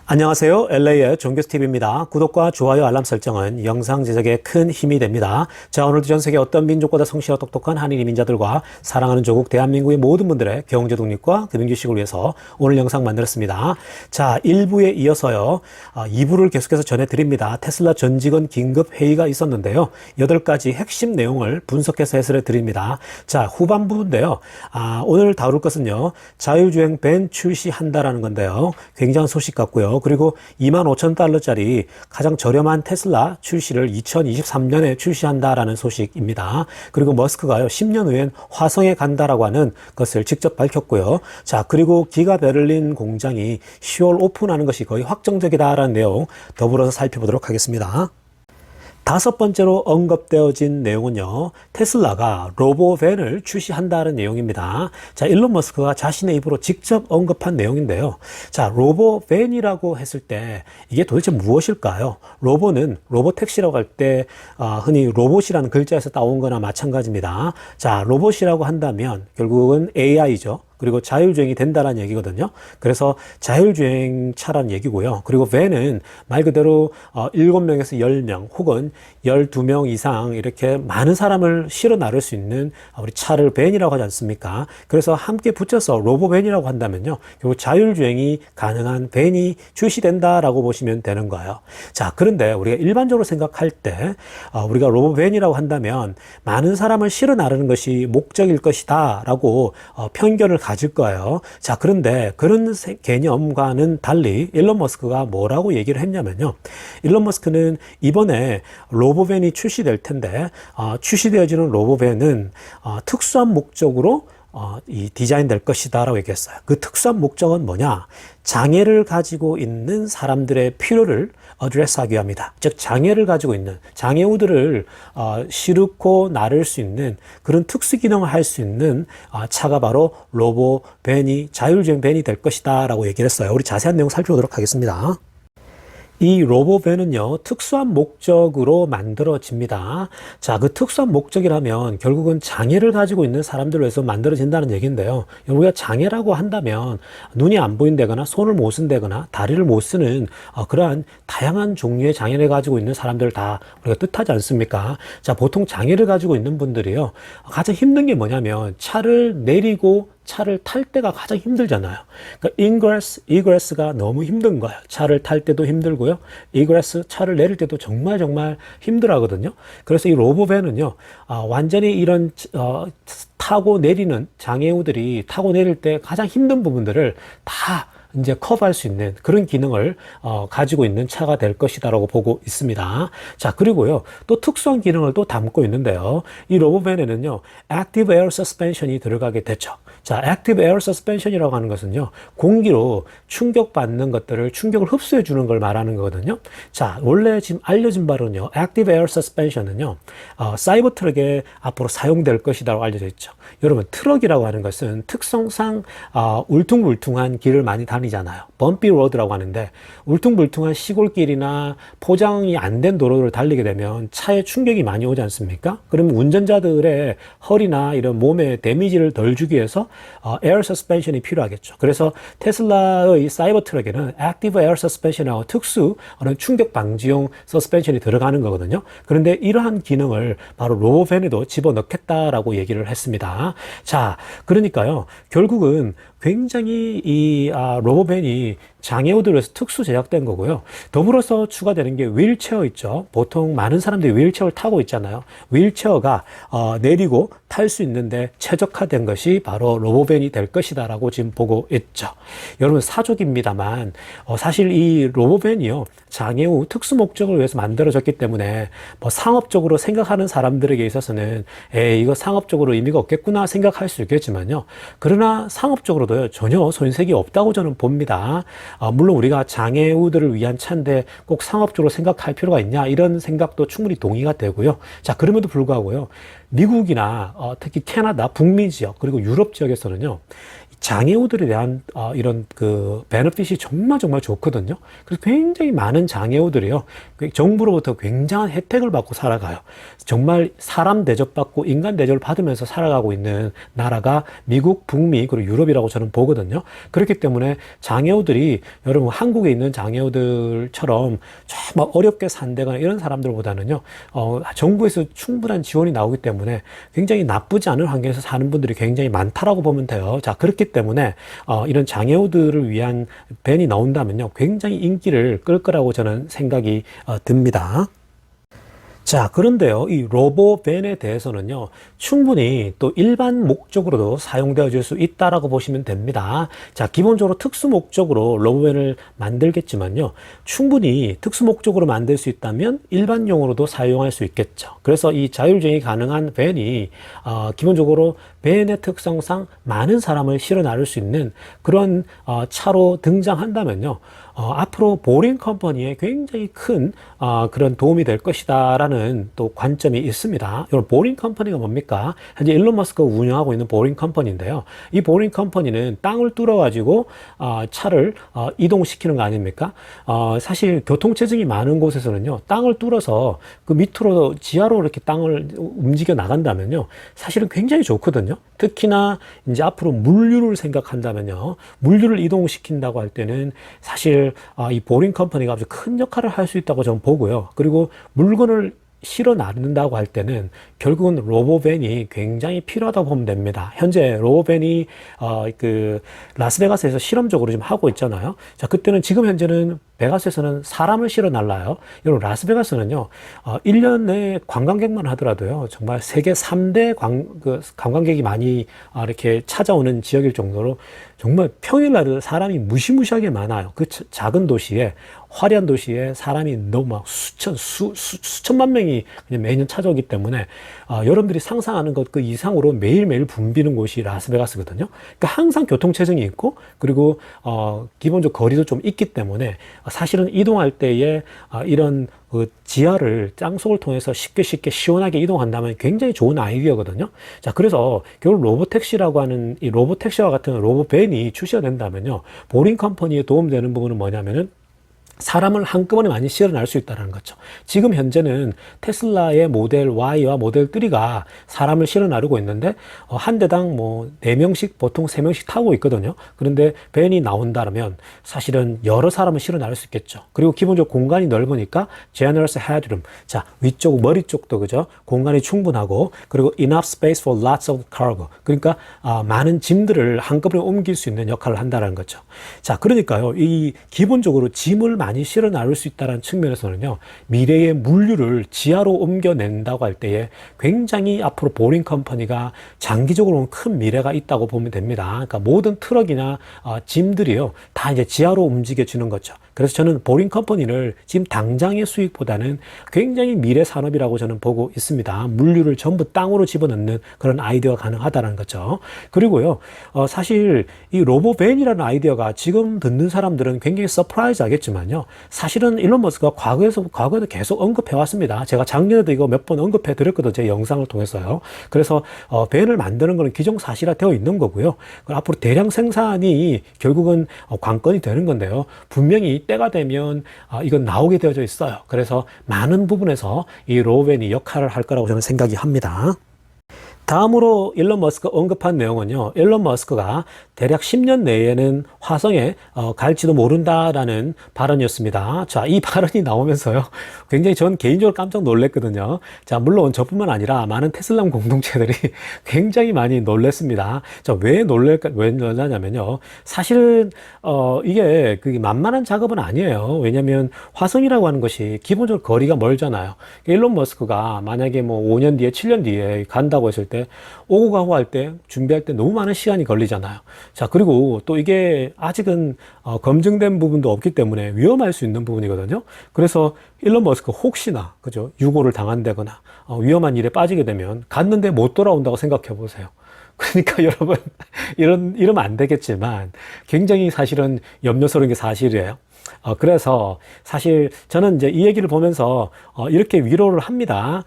안녕하세요. LA의 종교스TV입니다. 구독과 좋아요, 알람 설정은 영상 제작에 큰 힘이 됩니다. 자, 오늘도 전 세계 어떤 민족보다 성실하고 똑똑한 한인 이민자들과 사랑하는 조국 대한민국의 모든 분들의 경제 독립과 금융지식을 위해서 오늘 영상 만들었습니다. 자, 1부에 이어서요. 2부를 계속해서 전해드립니다. 테슬라 전 직원 긴급 회의가 있었는데요. 8가지 핵심 내용을 분석해서 해설해 드립니다. 자, 후반부인데요. 오늘 다룰 것은요. 자율주행 밴 출시한다라는 건데요. 굉장한 소식 같고요. 그리고 25,000달러짜리 가장 저렴한 테슬라 출시를 2023년에 출시한다라는 소식입니다. 그리고 머스크가요, 10년 후엔 화성에 간다라고 하는 것을 직접 밝혔고요. 자, 그리고 기가 베를린 공장이 10월 오픈하는 것이 거의 확정적이다라는 내용 더불어서 살펴보도록 하겠습니다. 5번째로 언급되어진 내용은요, 테슬라가 로보밴을 출시한다는 내용입니다. 자, 일론 머스크가 자신의 입으로 직접 언급한 내용인데요. 자, 로보밴이라고 했을 때 이게 도대체 무엇일까요? 로보는 로보택시라고 할 때 흔히 로봇이라는 글자에서 따온 거나 마찬가지입니다. 자, 로봇이라고 한다면 결국은 AI죠. 그리고 자율주행이 된다는 얘기거든요. 그래서 자율주행차라는 얘기고요. 그리고 밴은 말 그대로 7명에서 10명 혹은 12명 이상 이렇게 많은 사람을 실어 나를 수 있는 우리 차를 밴이라고 하지 않습니까? 그래서 함께 붙여서 로보밴이라고 한다면요. 결국 자율주행이 가능한 밴이 출시된다라고 보시면 되는 거예요. 자, 그런데 우리가 일반적으로 생각할 때 우리가 로보밴이라고 한다면 많은 사람을 실어 나르는 것이 목적일 것이다 라고 편견을 가질 거예요. 자, 그런데 그런 개념과는 달리 일론 머스크가 뭐라고 얘기를 했냐면요. 일론 머스크는 이번에 로보밴이 출시될 텐데 출시되어지는 로보밴은 특수한 목적으로 이 디자인 될 것이다 라고 얘기했어요. 그 특수한 목적은 뭐냐? 장애를 가지고 있는 사람들의 필요를 어드레스하기 위함이다. 즉 장애를 가지고 있는 장애우들을 싣고 나를 수 있는 그런 특수 기능을 할 수 있는 차가 바로 로보밴이 자율주행 밴이 될 것이다 라고 얘기를 했어요. 우리 자세한 내용 살펴보도록 하겠습니다. 이 로보밴은요, 특수한 목적으로 만들어집니다. 자, 그 특수한 목적이라면 결국은 장애를 가지고 있는 사람들을 위해서 만들어진다는 얘기인데요. 우리가 장애라고 한다면 눈이 안 보인다거나 손을 못 쓴다거나 다리를 못 쓰는 그러한 다양한 종류의 장애를 가지고 있는 사람들을 다 우리가 뜻하지 않습니까? 자, 보통 장애를 가지고 있는 분들이요, 가장 힘든 게 뭐냐면 차를 내리고 차를 탈 때가 가장 힘들잖아요. 그러니까 ingress, egress가 너무 힘든 거예요. 차를 탈 때도 힘들고요. egress, 차를 내릴 때도 정말 힘들어 하거든요. 그래서 이 로보밴은요, 완전히 이런 타고 내리는 장애우들이 타고 내릴 때 가장 힘든 부분들을 다 이제 커버할 수 있는 그런 기능을 가지고 있는 차가 될 것이다라고 보고 있습니다. 자, 그리고요, 또 특수한 기능을 또 담고 있는데요. 이 로보밴에는요, Active Air Suspension이 들어가게 되죠. 자, Active Air Suspension이라고 하는 것은요, 공기로 충격받는 것들을 충격을 흡수해 주는 걸 말하는 거거든요. 자, 원래 지금 알려진 바로는요, Active Air Suspension은요, 사이버 트럭에 앞으로 사용될 것이라고 알려져 있죠. 여러분, 트럭이라고 하는 것은 특성상 울퉁불퉁한 길을 많이 다니잖아요. 범피 로드라고 하는데 울퉁불퉁한 시골길이나 포장이 안 된 도로를 달리게 되면 차에 충격이 많이 오지 않습니까? 그러면 운전자들의 허리나 이런 몸에 데미지를 덜 주기 위해서 에어 서스펜션이 필요하겠죠. 그래서 테슬라의 사이버 트럭에는 액티브 에어 서스펜션하고 특수 충격 방지용 서스펜션이 들어가는 거거든요. 그런데 이러한 기능을 바로 로보밴에도 집어넣겠다라고 얘기를 했습니다. 자, 그러니까요, 결국은 굉장히 이 로보밴이 장애우들을 위해서 특수 제작된 거고요. 더불어서 추가되는 게 휠체어 있죠. 보통 많은 사람들이 휠체어를 타고 있잖아요. 휠체어가 내리고 탈 수 있는데 최적화된 것이 바로 로보밴이 될 것이다 라고 지금 보고 있죠. 여러분, 사족입니다만 사실 이 로보밴이요, 장애우 특수 목적을 위해서 만들어졌기 때문에 뭐 상업적으로 생각하는 사람들에게 있어서는 이거 상업적으로 의미가 없겠구나 생각할 수 있겠지만요. 그러나 상업적으로도 전혀 손색이 없다고 저는 봅니다. 물론 우리가 장애우들을 위한 차인데 꼭 상업적으로 생각할 필요가 있냐, 이런 생각도 충분히 동의가 되고요. 자, 그럼에도 불구하고요, 미국이나 특히 캐나다, 북미 지역, 그리고 유럽 지역에서는요, 장애우들에 대한 이런 그 베너핏이 정말 좋거든요. 그래서 굉장히 많은 장애우들이요, 정부로부터 굉장한 혜택을 받고 살아가요. 정말 사람 대접받고 인간 대접을 받으면서 살아가고 있는 나라가 미국, 북미, 그리고 유럽이라고 저는 보거든요. 그렇기 때문에 장애우들이, 여러분 한국에 있는 장애우들처럼 정말 어렵게 산다거나 이런 사람들보다는요, 정부에서 충분한 지원이 나오기 때문에 굉장히 나쁘지 않은 환경에서 사는 분들이 굉장히 많다라고 보면 돼요. 자, 그렇기 때문에 이런 장애우들을 위한 밴이 나온다면요, 굉장히 인기를 끌 거라고 저는 생각이 듭니다. 자, 그런데요, 이 로보밴에 대해서는요, 충분히 또 일반 목적으로도 사용되어 줄 수 있다라고 보시면 됩니다. 자, 기본적으로 특수 목적으로 로보밴을 만들겠지만요, 충분히 특수 목적으로 만들 수 있다면 일반용으로도 사용할 수 있겠죠. 그래서 이 자율주행이 가능한 밴이 기본적으로 밴의 특성상 많은 사람을 실어 나를 수 있는 그런 차로 등장한다면요, 앞으로 보링 컴퍼니에 굉장히 큰 그런 도움이 될 것이다 라는 또 관점이 있습니다. 여러분, 보링 컴퍼니가 뭡니까? 현재 일론 머스크가 운영하고 있는 보링 컴퍼니인데요, 이 보링 컴퍼니는 땅을 뚫어 가지고 차를 이동시키는 거 아닙니까? 사실 교통체증이 많은 곳에서는요, 땅을 뚫어서 그 밑으로 지하로 이렇게 땅을 움직여 나간다면요, 사실은 굉장히 좋거든요. 특히나 이제 앞으로 물류를 생각한다면요, 물류를 이동시킨다고 할 때는 사실 이 보링 컴퍼니가 아주 큰 역할을 할 수 있다고 저는 보고요. 그리고 물건을 실어 나른다고 할 때는 결국은 로보밴이 굉장히 필요하다고 보면 됩니다. 현재 로보밴이 그 라스베가스에서 실험적으로 지금 하고 있잖아요. 자, 그때는 지금 현재는 베가스에서는 사람을 실어 날라요. 여러분, 라스베가스는요, 1년에 관광객만 하더라도요, 정말 세계 3대 관광객이 많이 이렇게 찾아오는 지역일 정도로 정말 평일날 사람이 무시무시하게 많아요. 그 작은 도시에, 화려한 도시에 사람이 너무 막 수천만 명이 그냥 매년 찾아오기 때문에 여러분들이 상상하는 것 그 이상으로 매일매일 붐비는 곳이 라스베가스거든요. 그러니까 항상 교통체증이 있고, 그리고 기본적 거리도 좀 있기 때문에 사실은 이동할 때에 이런 그 지하를 땅속을 통해서 쉽게 시원하게 이동한다면 굉장히 좋은 아이디어거든요. 자, 그래서 결국 로보택시라고 하는 이 로보택시와 같은 로보밴이 출시가 된다면요, 보링 컴퍼니에 도움되는 부분은 뭐냐면은 사람을 한꺼번에 많이 실어 날 수 있다는 거죠. 지금 현재는 테슬라의 모델 Y와 모델 3가 사람을 실어 나르고 있는데 한 대당 뭐 4명씩, 보통 3명씩 타고 있거든요. 그런데 밴이 나온다면 사실은 여러 사람을 실어 나를 수 있겠죠. 그리고 기본적으로 공간이 넓으니까 generous headroom, 자, 위쪽 머리 쪽도 그죠, 공간이 충분하고, 그리고 enough space for lots of cargo, 그러니까 많은 짐들을 한꺼번에 옮길 수 있는 역할을 한다는 거죠. 자, 그러니까요, 이 기본적으로 짐을 많이 실어 나를 수 있다는 측면에서는요, 미래의 물류를 지하로 옮겨낸다고 할 때에 굉장히 앞으로 보링 컴퍼니가 장기적으로는 큰 미래가 있다고 보면 됩니다. 그러니까 모든 트럭이나 짐들이요, 다 이제 지하로 움직여지는 거죠. 그래서 저는 보링 컴퍼니를 지금 당장의 수익보다는 굉장히 미래 산업이라고 저는 보고 있습니다. 물류를 전부 땅으로 집어넣는 그런 아이디어가 가능하다는 거죠. 그리고요, 사실 이 로보밴이라는 아이디어가 지금 듣는 사람들은 굉장히 서프라이즈 하겠지만요, 사실은 일론 머스크가 과거에도 계속 언급해 왔습니다. 제가 작년에도 이거 몇 번 언급해 드렸거든요, 제 영상을 통해서요. 그래서 밴을 만드는 것은 기정사실화되어 있는 거고요. 앞으로 대량 생산이 결국은 관건이 되는 건데요, 분명히 때가 되면 이건 나오게 되어져 있어요. 그래서 많은 부분에서 이 로보밴이 역할을 할 거라고 저는 생각이 합니다. 다음으로 일론 머스크가 언급한 내용은요, 일론 머스크가 대략 10년 내에는 화성에 갈지도 모른다라는 발언이었습니다. 자, 이 발언이 나오면서요, 굉장히 전 개인적으로 깜짝 놀랐거든요. 자, 물론 저뿐만 아니라 많은 테슬라 공동체들이 굉장히 많이 놀랐습니다. 자, 왜 놀라냐면요, 사실은 이게 그게 만만한 작업은 아니에요. 왜냐하면 화성이라고 하는 것이 기본적으로 거리가 멀잖아요. 일론 머스크가 만약에 뭐 5년 뒤에 7년 뒤에 간다고 했을 때 오고 가고 할 때 준비할 때 너무 많은 시간이 걸리잖아요. 자, 그리고 또 이게 아직은 검증된 부분도 없기 때문에 위험할 수 있는 부분이거든요. 그래서 일론 머스크 혹시나 그죠, 유고를 당한다거나 위험한 일에 빠지게 되면 갔는데 못 돌아온다고 생각해 보세요. 그러니까 여러분, 이러면 안 되겠지만 굉장히 사실은 염려스러운 게 사실이에요. 그래서 사실 저는 이제 이 얘기를 보면서 이렇게 위로를 합니다.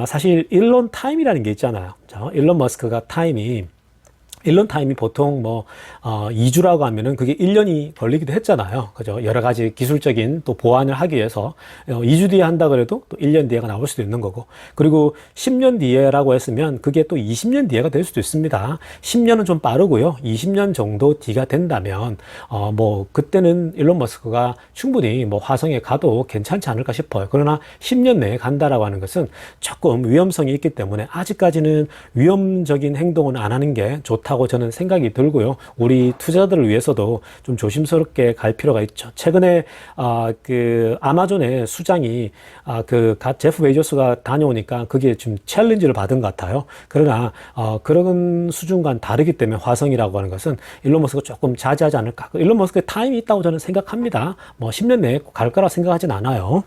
사실 일론 타임이라는 게 있잖아요. 일론 머스크가 타임이 일런 타임이 보통 2주라고 하면은 그게 1년이 걸리기도 했잖아요. 그죠? 여러 가지 기술적인 또 보완을 하기 위해서 2주 뒤에 한다 그래도 또 1년 뒤에가 나올 수도 있는 거고. 그리고 10년 뒤에라고 했으면 그게 또 20년 뒤에가 될 수도 있습니다. 10년은 좀 빠르고요. 20년 정도 뒤가 된다면, 그때는 일론 머스크가 충분히 화성에 가도 괜찮지 않을까 싶어요. 그러나 10년 내에 간다라고 하는 것은 조금 위험성이 있기 때문에 아직까지는 위험적인 행동은 안 하는 게 좋다고 저는 생각이 들고요. 우리 투자자들을 위해서도 좀 조심스럽게 갈 필요가 있죠. 최근에 그 아마존의 수장이 제프 베이조스가 다녀오니까 그게 좀 챌린지를 받은 것 같아요. 그러나 그런 수준과는 다르기 때문에 화성이라고 하는 것은 일론 머스크가 조금 자제하지 않을까. 일론 머스크의 타임이 있다고 저는 생각합니다. 10년 내에 갈 거라 생각하진 않아요.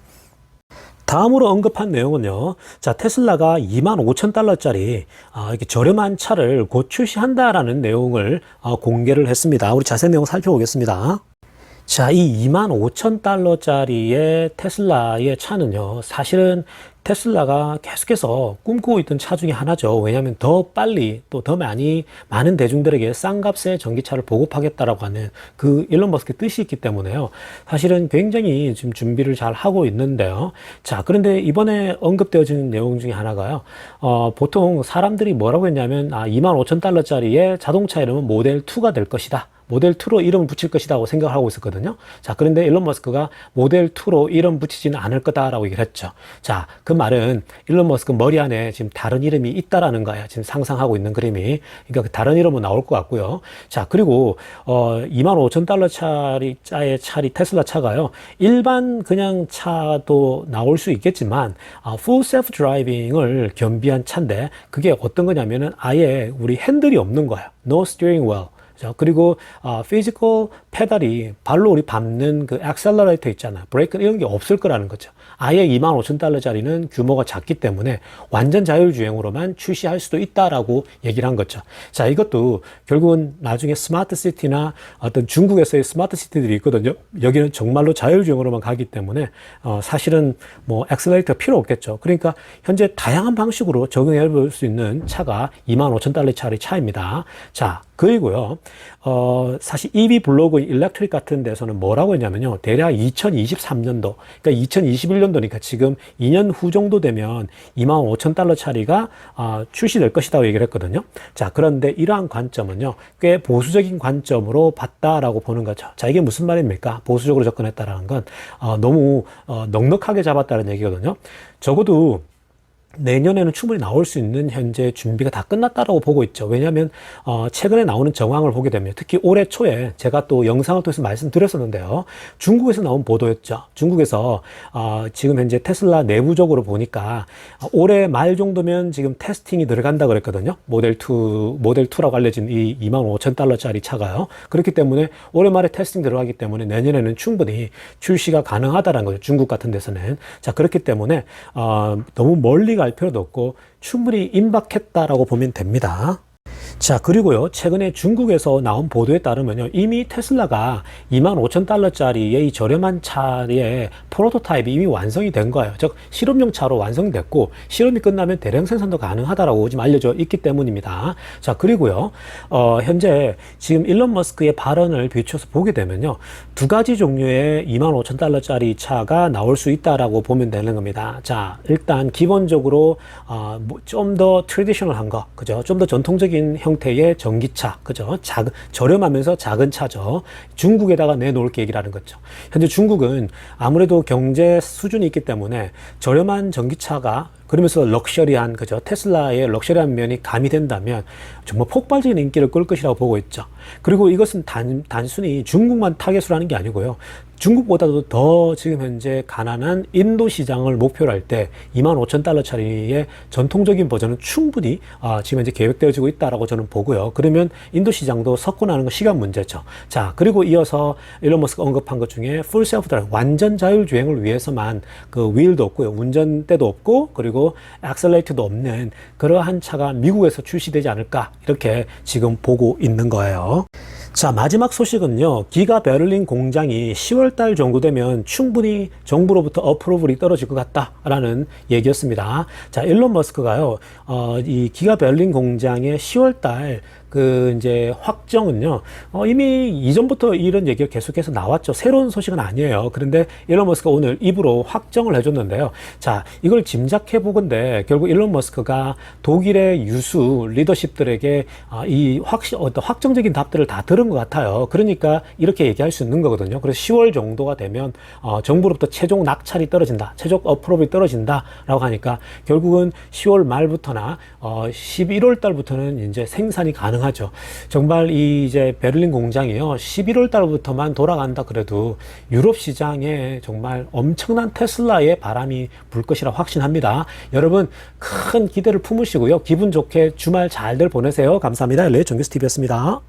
다음으로 언급한 내용은요. 자, 테슬라가 25,000달러짜리 이렇게 저렴한 차를 곧 출시한다라는 내용을 공개를 했습니다. 우리 자세한 내용 살펴보겠습니다. 자, 이 25,000달러짜리의 테슬라의 차는요, 사실은 테슬라가 계속해서 꿈꾸고 있던 차 중에 하나죠. 왜냐하면 더 빨리 또 더 많은 대중들에게 싼 값의 전기차를 보급하겠다라고 하는 그 일론 머스크의 뜻이 있기 때문에요. 사실은 굉장히 지금 준비를 잘 하고 있는데요. 자, 그런데 이번에 언급되어지는 내용 중에 하나가요. 보통 사람들이 뭐라고 했냐면 25,000달러짜리의 자동차 이름은 모델 2가 될 것이다. 모델 2로 이름을 붙일 것이라고 생각을 하고 있었거든요. 자, 그런데 일론 머스크가 모델 2로 이름 붙이지는 않을 거다라고 얘기를 했죠. 자, 그 말은 일론 머스크 머리 안에 지금 다른 이름이 있다라는 거예요. 지금 상상하고 있는 그림이. 그러니까 그 다른 이름은 나올 것 같고요. 자, 그리고 25,000달러짜리 차리 테슬라 차가요. 일반 그냥 차도 나올 수 있겠지만 full self driving을 겸비한 차인데 그게 어떤 거냐면은 아예 우리 핸들이 없는 거예요. No steering wheel. 그리고 피지컬 페달이 발로 우리 밟는 그 액셀러레이터 있잖아요. 브레이크 이런 게 없을 거라는 거죠. 아예 25,000달러짜리는 규모가 작기 때문에 완전 자율주행으로만 출시할 수도 있다라고 얘기를 한 거죠. 자, 이것도 결국은 나중에 스마트 시티나 어떤 중국에서의 스마트 시티들이 있거든요. 여기는 정말로 자율주행으로만 가기 때문에 사실은 액셀레이터 필요 없겠죠. 그러니까 현재 다양한 방식으로 적용해 볼 수 있는 차가 25,000달러짜리 차입니다. 자, 그리고요, 사실 EV 블로그 일렉트릭 같은 데서는 뭐라고 했냐면요. 대략 2023년도, 그러니까 2021년도니까 지금 2년 후 정도 되면 25,000달러짜리가 출시될 것이라고 얘기를 했거든요. 자, 그런데 이러한 관점은요, 꽤 보수적인 관점으로 봤다라고 보는 거죠. 자, 이게 무슨 말입니까? 보수적으로 접근했다라는 건 너무 넉넉하게 잡았다는 얘기거든요. 적어도 내년에는 충분히 나올 수 있는 현재 준비가 다 끝났다라고 보고 있죠. 왜냐하면 최근에 나오는 정황을 보게 되면 특히 올해 초에 제가 또 영상을 통해서 말씀드렸었는데요. 중국에서 나온 보도였죠. 중국에서 지금 현재 테슬라 내부적으로 보니까 올해 말 정도면 지금 테스팅이 들어간다 그랬거든요. 모델 2라고 알려진 이 25,000달러짜리 차가요. 그렇기 때문에 올해 말에 테스팅 들어가기 때문에 내년에는 충분히 출시가 가능하다는 거죠. 중국 같은 데서는. 자, 그렇기 때문에 너무 멀리 갈 필요도 없고 충분히 임박했다라고 보면 됩니다. 자, 그리고요, 최근에 중국에서 나온 보도에 따르면요, 이미 테슬라가 25,000달러짜리의 이 저렴한 차의 프로토타입이 이미 완성이 된 거예요. 즉, 실험용 차로 완성됐고, 실험이 끝나면 대량 생산도 가능하다라고 지금 알려져 있기 때문입니다. 자, 그리고요, 현재 지금 일론 머스크의 발언을 비춰서 보게 되면요, 두 가지 종류의 25,000달러짜리 차가 나올 수 있다라고 보면 되는 겁니다. 자, 일단 기본적으로 좀 더 트래디셔널한 거, 그죠? 좀 더 전통적인 형태의 전기차, 그죠? 저렴하면서 작은 차죠. 중국에다가 내놓을 계획이라는 거죠. 현재 중국은 아무래도 경제 수준이 있기 때문에 저렴한 전기차가 그러면서 럭셔리한, 그죠? 테슬라의 럭셔리한 면이 가미된다면 정말 폭발적인 인기를 끌 것이라고 보고 있죠. 그리고 이것은 단순히 중국만 타겟으로 하는 게 아니고요. 중국보다도 더 지금 현재 가난한 인도 시장을 목표로 할 때 25,000달러짜리의 전통적인 버전은 충분히 지금 현재 계획되어지고 있다라고 저는 보고요. 그러면 인도 시장도 석권하는 건 시간 문제죠. 자, 그리고 이어서 일론 머스크가 언급한 것 중에 풀 셀프 드라이브, 완전 자율주행을 위해서만 그 휠도 없고요. 운전대도 없고 그리고 액셀레이터도 없는 그러한 차가 미국에서 출시되지 않을까 이렇게 지금 보고 있는 거예요. 자, 마지막 소식은요. 기가 베를린 공장이 10월 달 정도 되면 충분히 정부로부터 어프로블이 떨어질 것 같다라는 얘기였습니다. 자, 일론 머스크가요. 이 기가 베를린 공장의 10월 달 이제 확정은요, 이미 이전부터 이런 얘기가 계속해서 나왔죠. 새로운 소식은 아니에요. 그런데 일론 머스크가 오늘 입으로 확정을 해줬는데요. 자, 이걸 짐작해 보건데 결국 일론 머스크가 독일의 유수 리더십들에게 어떤 확정적인 답들을 다 들은 것 같아요. 그러니까 이렇게 얘기할 수 있는 거거든요. 그래서 10월 정도가 되면 정부로부터 최종 낙찰이 떨어진다, 최종 어프로브이 떨어진다라고 하니까 결국은 10월 말부터나 11월 달부터는 이제 생산이 가능하죠. 정말 이 이제 베를린 공장이요, 11월 달부터만 돌아간다 그래도 유럽 시장에 정말 엄청난 테슬라의 바람이 불 것이라 확신합니다. 여러분 큰 기대를 품으시고요. 기분 좋게 주말 잘들 보내세요. 감사합니다. LA 정규스 TV였습니다.